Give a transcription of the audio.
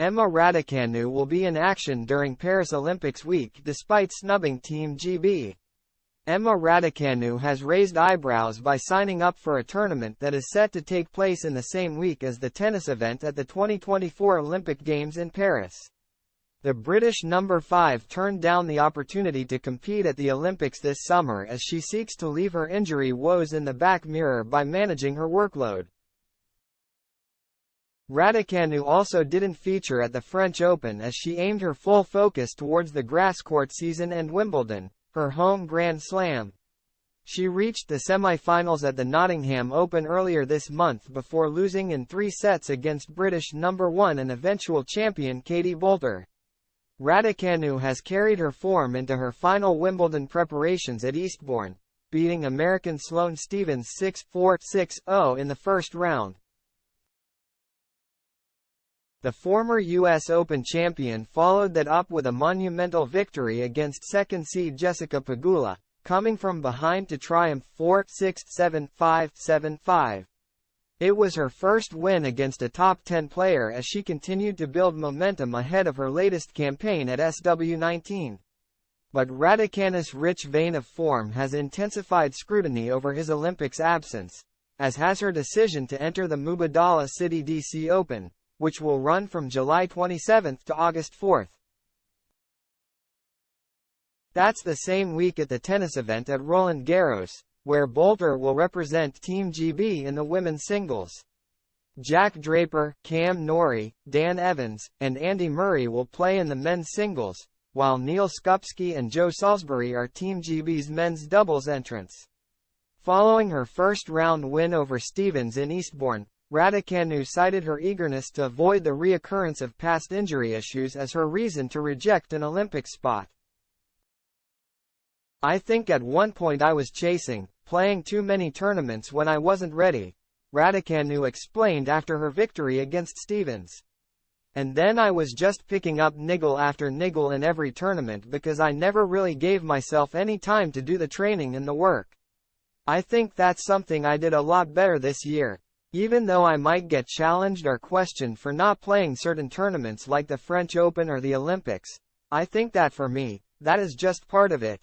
Emma Raducanu will be in action during Paris Olympics week despite snubbing Team GB. Emma Raducanu has raised eyebrows by signing up for a tournament that is set to take place in the same week as the tennis event at the 2024 Olympic Games in Paris. The British number 5 turned down the opportunity to compete at the Olympics this summer as she seeks to leave her injury woes in the back mirror by managing her workload. Raducanu also didn't feature at the French Open as she aimed her full focus towards the grass court season and Wimbledon, her home Grand Slam. She reached the semi-finals at the Nottingham Open earlier this month before losing in 3 sets against British number 1 and eventual champion Katie Boulter. Raducanu has carried her form into her final Wimbledon preparations at Eastbourne, beating American Sloane Stephens 6-4, 6-0 in the first round. The former U.S. Open champion followed that up with a monumental victory against second seed Jessica Pegula, coming from behind to triumph 4-6, 7-5, 7-5. It was her first win against a top 10 player as she continued to build momentum ahead of her latest campaign at SW19. But Raducanu's rich vein of form has intensified scrutiny over his Olympics absence, as has her decision to enter the Mubadala City DC Open, which will run from July 27 to August 4. That's the same week at the tennis event at Roland Garros, where Boulter will represent Team GB in the women's singles. Jack Draper, Cam Norrie, Dan Evans, and Andy Murray will play in the men's singles, while Neil Skupski and Joe Salisbury are Team GB's men's doubles entrants. Following her first-round win over Stephens in Eastbourne, Raducanu cited her eagerness to avoid the reoccurrence of past injury issues as her reason to reject an Olympic spot. "I think at one point I was playing too many tournaments when I wasn't ready," Raducanu explained after her victory against Stephens. "And then I was just picking up niggle after niggle in every tournament because I never really gave myself any time to do the training and the work. I think that's something I did a lot better this year. Even though I might get challenged or questioned for not playing certain tournaments like the French Open or the Olympics, I think that for me, that is just part of it.